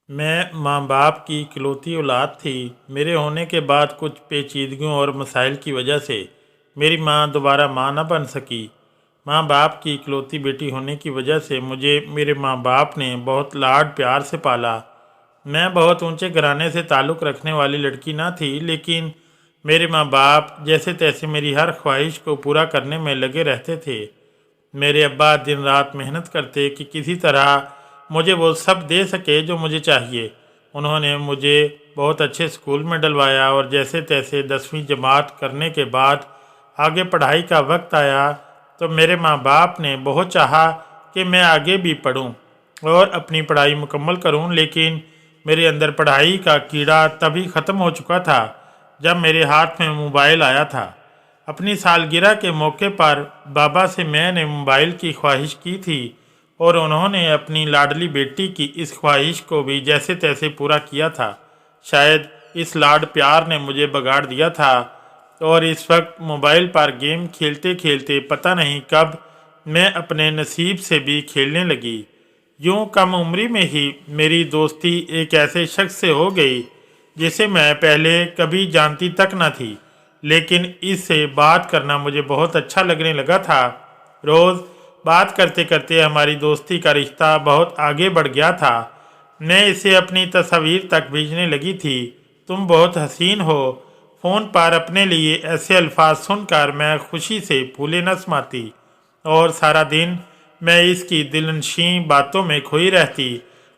میں ماں باپ کی اکلوتی اولاد تھی۔ میرے ہونے کے بعد کچھ پیچیدگیوں اور مسائل کی وجہ سے میری ماں دوبارہ ماں نہ بن سکی۔ ماں باپ کی اکلوتی بیٹی ہونے کی وجہ سے مجھے میرے ماں باپ نے بہت لاڈ پیار سے پالا۔ میں بہت اونچے گھرانے سے تعلق رکھنے والی لڑکی نہ تھی، لیکن میرے ماں باپ جیسے تیسے میری ہر خواہش کو پورا کرنے میں لگے رہتے تھے۔ میرے ابا دن رات محنت کرتے کہ کسی طرح مجھے وہ سب دے سکے جو مجھے چاہیے۔ انہوں نے مجھے بہت اچھے اسکول میں ڈلوایا اور جیسے تیسے 10ویں جماعت کرنے کے بعد آگے پڑھائی کا وقت آیا تو میرے ماں باپ نے بہت چاہا کہ میں آگے بھی پڑھوں اور اپنی پڑھائی مکمل کروں، لیکن میرے اندر پڑھائی کا کیڑا تبھی ختم ہو چکا تھا جب میرے ہاتھ میں موبائل آیا تھا۔ اپنی سالگرہ کے موقع پر بابا سے میں نے موبائل کی خواہش کی تھی اور انہوں نے اپنی لاڈلی بیٹی کی اس خواہش کو بھی جیسے تیسے پورا کیا تھا۔ شاید اس لاڈ پیار نے مجھے بگاڑ دیا تھا اور اس وقت موبائل پر گیم کھیلتے کھیلتے پتہ نہیں کب میں اپنے نصیب سے بھی کھیلنے لگی۔ یوں کم عمری میں ہی میری دوستی ایک ایسے شخص سے ہو گئی جسے میں پہلے کبھی جانتی تک نہ تھی، لیکن اس سے بات کرنا مجھے بہت اچھا لگنے لگا تھا۔ روز بات کرتے کرتے ہماری دوستی کا رشتہ بہت آگے بڑھ گیا تھا۔ میں اسے اپنی تصاویر تک بھیجنے لگی تھی۔ تم بہت حسین ہو۔ فون پر اپنے لیے ایسے الفاظ سن کر میں خوشی سے پھولے نہ سماتی اور سارا دن میں اس کی دلنشین باتوں میں کھوئی رہتی۔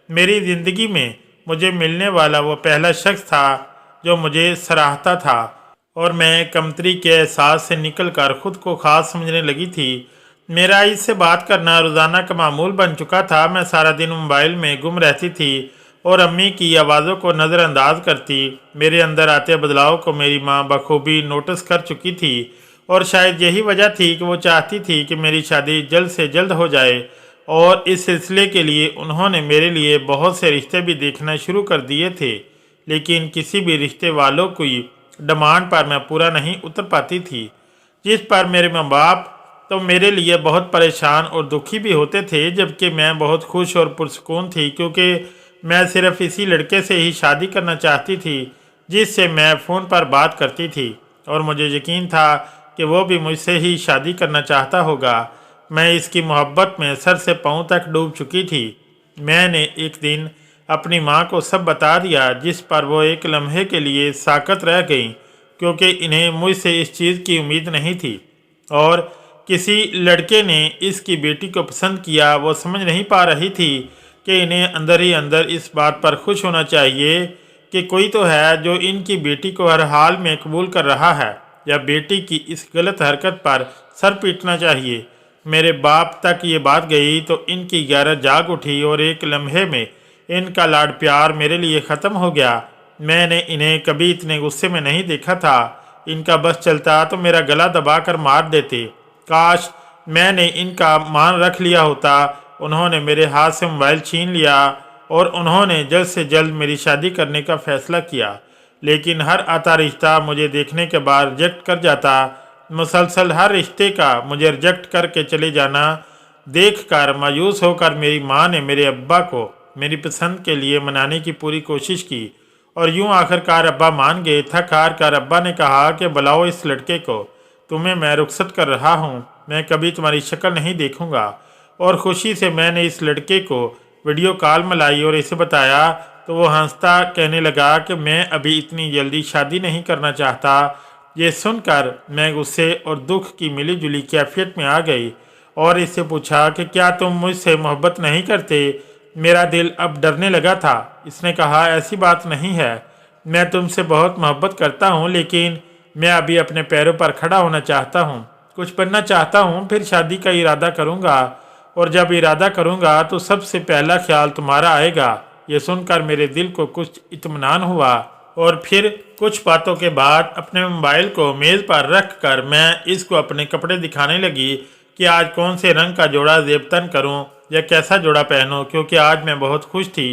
میری زندگی میں مجھے ملنے والا وہ پہلا شخص تھا جو مجھے سراہتا تھا اور میں کمتری کے احساس سے نکل کر خود کو خاص سمجھنے لگی تھی۔ میرا اس سے بات کرنا روزانہ کا معمول بن چکا تھا۔ میں سارا دن موبائل میں گم رہتی تھی اور امی کی آوازوں کو نظر انداز کرتی۔ میرے اندر آتے بدلاؤ کو میری ماں بخوبی نوٹس کر چکی تھی اور شاید یہی وجہ تھی کہ وہ چاہتی تھی کہ میری شادی جلد سے جلد ہو جائے، اور اس سلسلے کے لیے انہوں نے میرے لیے بہت سے رشتے بھی دیکھنا شروع کر دیے تھے، لیکن کسی بھی رشتے والوں کی ڈیمانڈ پر میں پورا نہیں اتر پاتی تھی، جس پر میرے ماں باپ تو میرے لیے بہت پریشان اور دکھی بھی ہوتے تھے، جبکہ میں بہت خوش اور پرسکون تھی کیونکہ میں صرف اسی لڑکے سے ہی شادی کرنا چاہتی تھی جس سے میں فون پر بات کرتی تھی، اور مجھے یقین تھا کہ وہ بھی مجھ سے ہی شادی کرنا چاہتا ہوگا۔ میں اس کی محبت میں سر سے پاؤں تک ڈوب چکی تھی۔ میں نے ایک دن اپنی ماں کو سب بتا دیا، جس پر وہ ایک لمحے کے لیے ساکت رہ گئیں کیونکہ انہیں مجھ سے اس چیز کی امید نہیں تھی، اور کسی لڑکے نے اس کی بیٹی کو پسند کیا۔ وہ سمجھ نہیں پا رہی تھی کہ انہیں اندر ہی اندر اس بات پر خوش ہونا چاہیے کہ کوئی تو ہے جو ان کی بیٹی کو ہر حال میں قبول کر رہا ہے، یا بیٹی کی اس غلط حرکت پر سر پیٹنا چاہیے۔ میرے باپ تک یہ بات گئی تو ان کی غیرت جاگ اٹھی اور ایک لمحے میں ان کا لاڈ پیار میرے لیے ختم ہو گیا۔ میں نے انہیں کبھی اتنے غصے میں نہیں دیکھا تھا۔ ان کا بس چلتا تو میرا گلا دبا کر مار دیتے۔ کاش میں نے ان کا مان رکھ لیا ہوتا۔ انہوں نے میرے ہاتھ سے موبائل چھین لیا اور انہوں نے جلد سے جلد میری شادی کرنے کا فیصلہ کیا، لیکن ہر آتا رشتہ مجھے دیکھنے کے بعد ریجیکٹ کر جاتا۔ مسلسل ہر رشتے کا مجھے ریجیکٹ کر کے چلے جانا دیکھ کر مایوس ہو کر میری ماں نے میرے ابا کو میری پسند کے لیے منانے کی پوری کوشش کی، اور یوں آخر کار ابا مان گئے۔ تھک ہار کر ابا نے کہا کہ بلاؤ اس لڑکے کو، تمہیں میں رخصت کر رہا ہوں، میں کبھی تمہاری شکل نہیں دیکھوں گا۔ اور خوشی سے میں نے اس لڑکے کو ویڈیو کال ملائی اور اسے بتایا تو وہ ہنستا کہنے لگا کہ میں ابھی اتنی جلدی شادی نہیں کرنا چاہتا۔ یہ سن کر میں غصے اور دکھ کی ملی جلی کیفیت میں آ گئی اور اس سے پوچھا کہ کیا تم مجھ سے محبت نہیں کرتے؟ میرا دل اب ڈرنے لگا تھا۔ اس نے کہا ایسی بات نہیں ہے، میں تم سے بہت محبت کرتا ہوں، لیکن میں ابھی اپنے پیروں پر کھڑا ہونا چاہتا ہوں، کچھ بننا چاہتا ہوں، پھر شادی کا ارادہ کروں گا، اور جب ارادہ کروں گا تو سب سے پہلا خیال تمہارا آئے گا۔ یہ سن کر میرے دل کو کچھ اطمینان ہوا، اور پھر کچھ باتوں کے بعد اپنے موبائل کو میز پر رکھ کر میں اس کو اپنے کپڑے دکھانے لگی کہ آج کون سے رنگ کا جوڑا زیب تن کروں یا کیسا جوڑا پہنوں، کیونکہ آج میں بہت خوش تھی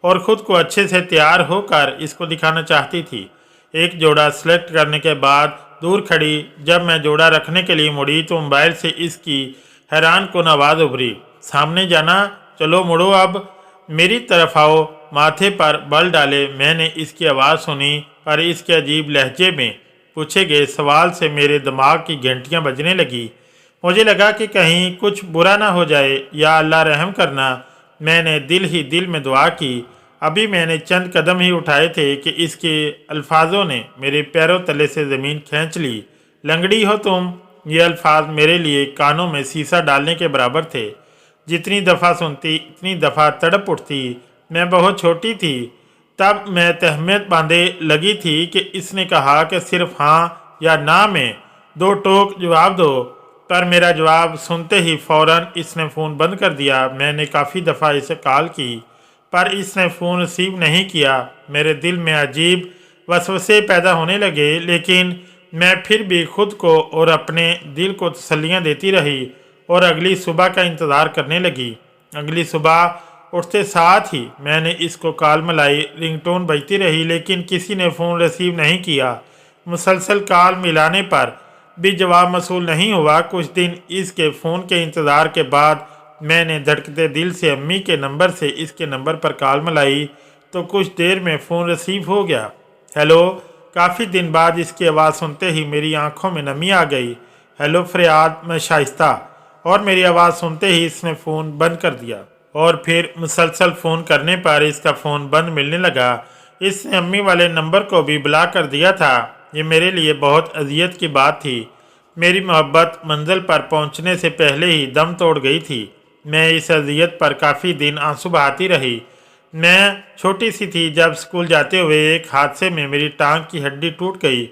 اور خود کو اچھے سے تیار ہو کر اس کو دکھانا چاہتی تھی۔ ایک جوڑا سلیکٹ کرنے کے بعد دور کھڑی جب میں جوڑا رکھنے کے لیے مڑی تو موبائل سے اس کی حیران کن آواز ابھری، سامنے جانا، چلو مڑو، اب میری طرف آؤ۔ माथे पर बल डाले मैंने इसकी आवाज़ सुनी, पर इसके अजीब लहजे में पूछे गए सवाल से मेरे दिमाग की घंटियां बजने लगी। मुझे लगा कि कहीं कुछ बुरा ना हो जाए, या अल्लाह रहम करना। मैंने दिल ही दिल में दुआ की। अभी मैंने चंद कदम ही उठाए थे कि इसके अल्फाजों ने मेरे पैरों तले से ज़मीन खींच ली। लंगड़ी हो तुम, ये अल्फाज मेरे लिए कानों में शीशा डालने के बराबर थे। जितनी दफ़ा सुनती इतनी दफ़ा तड़प उठती। मैं बहुत छोटी थी तब मैं तहमत बांधे लगी थी कि इसने कहा कि सिर्फ हाँ या ना में दो टोक जवाब दो, पर मेरा जवाब सुनते ही फ़ौरन इसने फ़ोन बंद कर दिया। मैंने काफ़ी दफ़ा इसे कॉल की, पर इसने फ़ोन रिसीव नहीं किया। मेरे दिल में अजीब वसवसे पैदा होने लगे, लेकिन मैं फिर भी खुद को और अपने दिल को तसल्लियाँ देती रही और अगली सुबह का इंतज़ार करने लगी। अगली सुबह उठते साथ ही मैंने इसको कॉल मिलाई। रिंगटोन बजती रही, लेकिन किसी ने फ़ोन रिसीव नहीं किया। मुसलसल कॉल मिलाने पर भी जवाब मसूल नहीं हुआ। कुछ दिन इसके फ़ोन के इंतज़ार के बाद मैंने धड़कते दिल से अम्मी के नंबर से इसके नंबर पर कॉल मिलाई, तो कुछ देर में फ़ोन रिसीव हो गया। हेलो। काफ़ी दिन बाद इसकी आवाज़ सुनते ही मेरी आंखों में नमी आ गई। हेलो फरियाद, मैं शाइस्ता। और मेरी आवाज़ सुनते ही इसने फ़ोन बंद कर दिया, और फिर मुसलसल फ़ोन करने पर इसका फ़ोन बंद मिलने लगा। इसने अम्मी वाले नंबर को भी ब्लॉक कर दिया था। ये मेरे लिए बहुत अजियत की बात थी। मेरी मोहब्बत मंजिल पर पहुंचने से पहले ही दम तोड़ गई थी। मैं इस अजियत पर काफ़ी दिन आंसू बहाती रही। मैं छोटी सी थी जब स्कूल जाते हुए एक हादसे में मेरी टांग की हड्डी टूट गई।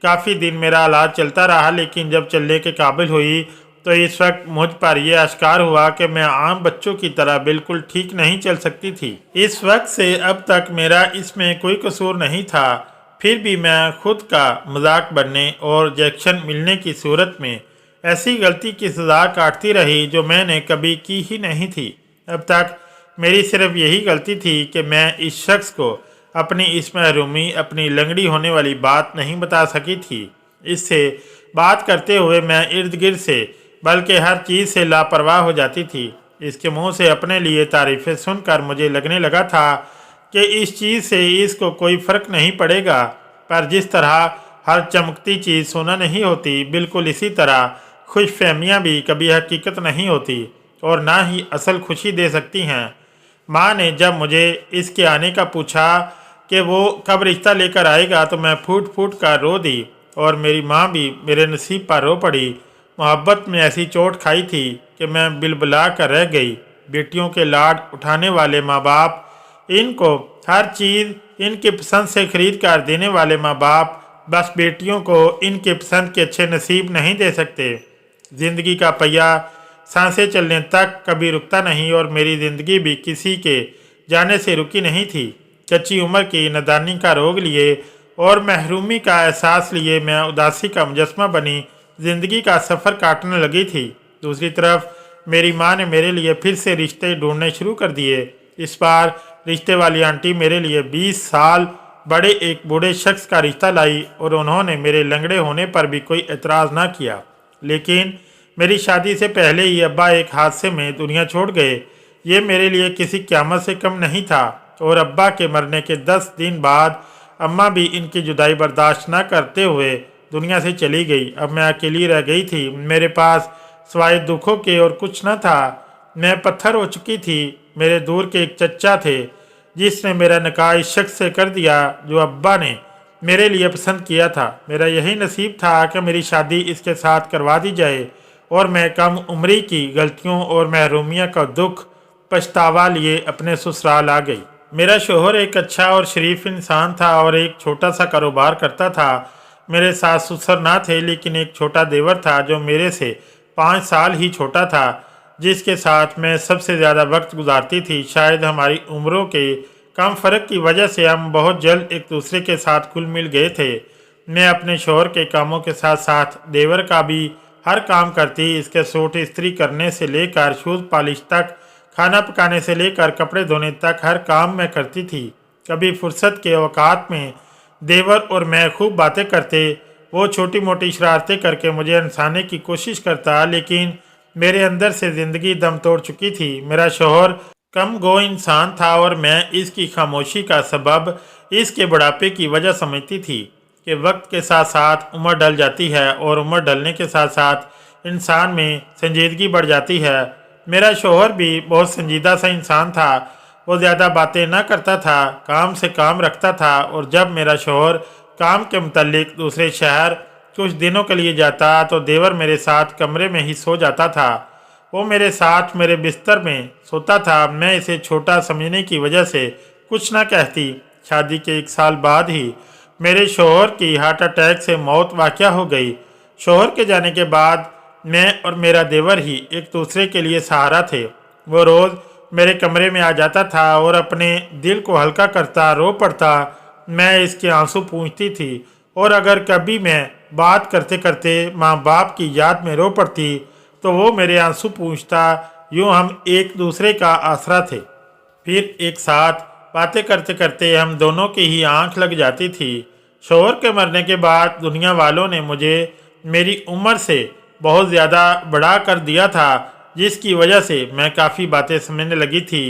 काफ़ी दिन मेरा इलाज चलता रहा, लेकिन जब चलने के काबिल हुई तो इस वक्त मुझ पर यह आश्कार हुआ कि मैं आम बच्चों की तरह बिल्कुल ठीक नहीं चल सकती थी। इस वक्त से अब तक मेरा इसमें कोई कसूर नहीं था, फिर भी मैं खुद का मजाक बनने और रिजेक्शन मिलने की सूरत में ऐसी गलती की सज़ा काटती रही जो मैंने कभी की ही नहीं थी। अब तक मेरी सिर्फ यही गलती थी कि मैं इस शख्स को अपनी इस महरूमी, अपनी लंगड़ी होने वाली बात नहीं बता सकी थी। इससे बात करते हुए मैं इर्द गिर्द से बल्कि हर चीज़ से लापरवाह हो जाती थी। इसके मुंह से अपने लिए तारीफ़ें सुनकर मुझे लगने लगा था कि इस चीज़ से इसको कोई फ़र्क नहीं पड़ेगा, पर जिस तरह हर चमकती चीज़ सोना नहीं होती, बिल्कुल इसी तरह खुशफहमियाँ भी कभी हकीकत नहीं होती और ना ही असल खुशी दे सकती हैं। माँ ने जब मुझे इसके आने का पूछा कि वो कब रिश्ता लेकर आएगा, तो मैं फूट फूट कर रो दी, और मेरी माँ भी मेरे नसीब पर रो पड़ी। मोहब्बत में ऐसी चोट खाई थी कि मैं बिलबिला कर रह गई। बेटियों के लाड उठाने वाले माँ बाप, इनको हर चीज़ इनके पसंद से खरीद कर देने वाले माँ बाप, बस बेटियों को इनके पसंद के अच्छे नसीब नहीं दे सकते। ज़िंदगी का पहिया सांसें चलने तक कभी रुकता नहीं, और मेरी ज़िंदगी भी किसी के जाने से रुकी नहीं थी। कच्ची उम्र की नादानी का रोग लिए और महरूमी का एहसास लिए मैं उदासी का मुजस्मा बनी ज़िंदगी का सफ़र काटने लगी थी। दूसरी तरफ मेरी माँ ने मेरे लिए फिर से रिश्ते ढूंढने शुरू कर दिए। इस बार रिश्ते वाली आंटी मेरे लिए 20 साल बड़े एक बूढ़े शख्स का रिश्ता लाई, और उन्होंने मेरे लंगड़े होने पर भी कोई एतराज़ ना किया। लेकिन मेरी शादी से पहले ही अब्बा एक हादसे में दुनिया छोड़ गए। ये मेरे लिए किसी क़यामत से कम नहीं था, और अब्बा के मरने के 10 दिन बाद अम्मा भी इनकी जुदाई बर्दाश्त न करते हुए दुनिया से चली गई। अब मैं अकेली रह गई थी। मेरे पास सिवाय दुखों के और कुछ न था। मैं पत्थर हो चुकी थी। मेरे दूर के एक चचा थे जिसने मेरा निकाह इस शख्स से कर दिया जो अब्बा ने मेरे लिए पसंद किया था। मेरा यही नसीब था कि मेरी शादी इसके साथ करवा दी जाए, और मैं कम उम्री की गलतियों और महरूमिया का दुख पछतावा लिए अपने ससुराल आ गई। मेरा शोहर एक अच्छा और शरीफ इंसान था और एक छोटा सा कारोबार करता था। मेरे सास ससुर ना थे, लेकिन एक छोटा देवर था जो मेरे से 5 साल ही छोटा था, जिसके साथ मैं सबसे ज़्यादा वक्त गुजारती थी। शायद हमारी उम्रों के कम फ़र्क की वजह से हम बहुत जल्द एक दूसरे के साथ घुल मिल गए थे। मैं अपने शोहर के कामों के साथ साथ देवर का भी हर काम करती। इसके सूट इस्त्री करने से लेकर शूज़ पॉलिश तक, खाना पकाने से लेकर कपड़े धोने तक हर काम मैं करती थी। कभी फुर्सत के औकात में देवर और मैं खूब बातें करते। वो छोटी मोटी शरारतें करके मुझे हंसाने की कोशिश करता, लेकिन मेरे अंदर से ज़िंदगी दम तोड़ चुकी थी। मेरा शोहर कम गो इंसान था और मैं इसकी खामोशी का सबब इसके बुढ़ापे की वजह समझती थी कि वक्त के साथ साथ उम्र ढल जाती है और उम्र ढलने के साथ साथ इंसान में संजीदगी बढ़ जाती है। मेरा शौहर भी बहुत संजीदा सा इंसान था। वो ज़्यादा बातें ना करता था, काम से काम रखता था, और जब मेरा शौहर काम के मुतालिक दूसरे शहर कुछ दिनों के लिए जाता तो देवर मेरे साथ कमरे में ही सो जाता था। वो मेरे साथ मेरे बिस्तर में सोता था। मैं इसे छोटा समझने की वजह से कुछ ना कहती। शादी के 1 साल बाद ही मेरे शौहर की हार्ट अटैक से मौत वाक़या हो गई। शौहर के जाने के बाद मैं और मेरा देवर ही एक दूसरे के लिए सहारा थे। वो रोज़ मेरे कमरे में आ जाता था और अपने दिल को हल्का करता रो पड़ता। मैं इसके आंसू पूंछती थी, और अगर कभी मैं बात करते करते माँ बाप की याद में रो पड़ती तो वो मेरे आंसू पूंछता। यूँ हम एक दूसरे का आसरा थे। फिर एक साथ बातें करते करते हम दोनों की ही आंख लग जाती थी। शौहर के मरने के बाद दुनिया वालों ने मुझे मेरी उम्र से बहुत ज़्यादा बड़ा कर दिया था, जिसकी वजह से मैं काफ़ी बातें समझने लगी थी।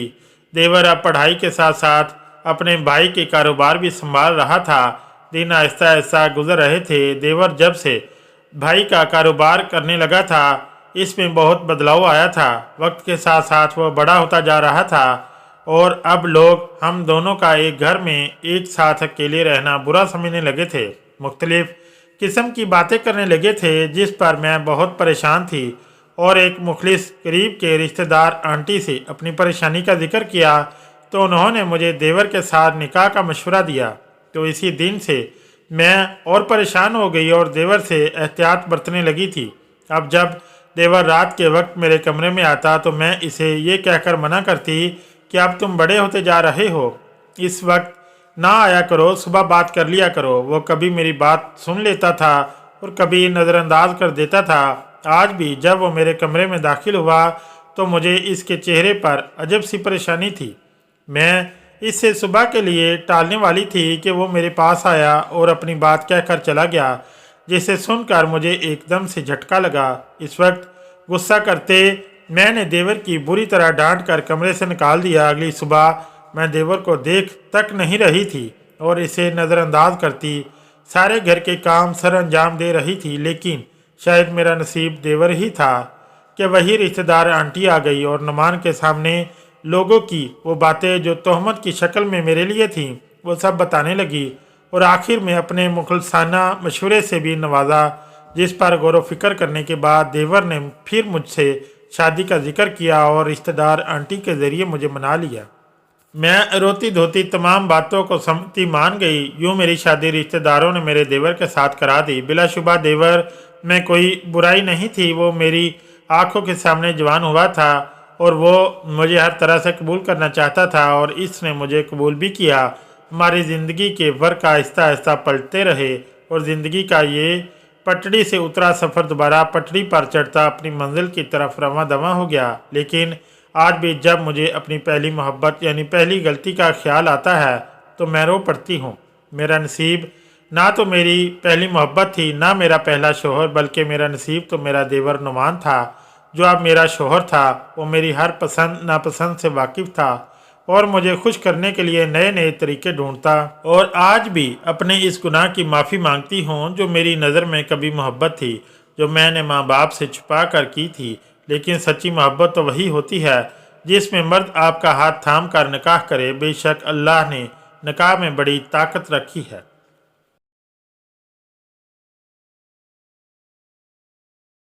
देवर अब पढ़ाई के साथ साथ अपने भाई के कारोबार भी संभाल रहा था। दिन आहिस्ता आहिस्ता गुजर रहे थे। देवर जब से भाई का कारोबार करने लगा था, इसमें बहुत बदलाव आया था। वक्त के साथ साथ वह बड़ा होता जा रहा था और अब लोग हम दोनों का एक घर में एक साथ अकेले रहना बुरा समझने लगे थे। मुख्तलिफ किस्म की बातें करने लगे थे, जिस पर मैं बहुत परेशान थी, और एक मुखलिस करीब के रिश्तेदार आंटी से अपनी परेशानी का जिक्र किया तो उन्होंने मुझे देवर के साथ निकाह का मशवरा दिया। तो इसी दिन से मैं और परेशान हो गई और देवर से एहतियात बरतने लगी थी। अब जब देवर रात के वक्त मेरे कमरे में आता तो मैं इसे ये कहकर मना करती कि अब तुम बड़े होते जा रहे हो, इस वक्त ना आया करो, सुबह बात कर लिया करो। वो कभी मेरी बात सुन लेता था और कभी नज़रअंदाज कर देता था। आज भी जब वो मेरे कमरे में दाखिल हुआ तो मुझे इसके चेहरे पर अजब सी परेशानी थी। मैं इससे सुबह के लिए टालने वाली थी कि वो मेरे पास आया और अपनी बात कहकर चला गया, जिसे सुनकर मुझे एकदम से झटका लगा। इस वक्त गुस्सा करते मैंने देवर की बुरी तरह डांट कर कमरे से निकाल दिया। अगली सुबह मैं देवर को देख तक नहीं रही थी और इसे नज़रअंदाज करती सारे घर के काम सर अंजाम दे रही थी। लेकिन शायद मेरा नसीब देवर ही था कि वही रिश्तेदार आंटी आ गई और नुमान के सामने लोगों की वो बातें जो तोहमत की शक्ल में मेरे लिए थीं वो सब बताने लगी, और आखिर में अपने मुखलसाना मशवरे से भी नवाजा, जिस पर गौर व फिक्र करने के बाद देवर ने फिर मुझसे शादी का जिक्र किया और रिश्तेदार आंटी के ज़रिए मुझे मना लिया। मैं रोती धोती तमाम बातों को सम्मति मान गई। यूँ मेरी शादी रिश्तेदारों ने मेरे देवर के साथ करा दी। बिलाशुबा देवर में कोई बुराई नहीं थी। वो मेरी आंखों के सामने जवान हुआ था और वो मुझे हर तरह से कबूल करना चाहता था, और इसने मुझे कबूल भी किया। हमारी ज़िंदगी के वर्क आहिस्ता आहिस्ता पलटते रहे और ज़िंदगी का ये पटड़ी से उतरा सफ़र दोबारा पटड़ी पर चढ़ता अपनी मंजिल की तरफ रवां दवां हो गया। लेकिन आज भी जब मुझे अपनी पहली मोहब्बत यानी पहली गलती का ख्याल आता है तो मैं रो पड़ती हूँ। मेरा नसीब ना तो मेरी पहली मोहब्बत थी, ना मेरा पहला शौहर, बल्कि मेरा नसीब तो मेरा देवर नुमान था, जो अब मेरा शौहर था। वो मेरी हर पसंद नापसंद से वाकिफ़ था और मुझे खुश करने के लिए नए नए तरीके ढूंढता, और आज भी अपने इस गुनाह की माफ़ी मांगती हूँ जो मेरी नज़र में कभी मोहब्बत थी, जो मैंने माँ बाप से छुपा कर की थी। लेकिन सच्ची मोहब्बत तो वही होती है जिसमें मर्द आपका हाथ थाम कर निकाह करे। बेशक अल्लाह ने निकाह में बड़ी ताकत रखी है।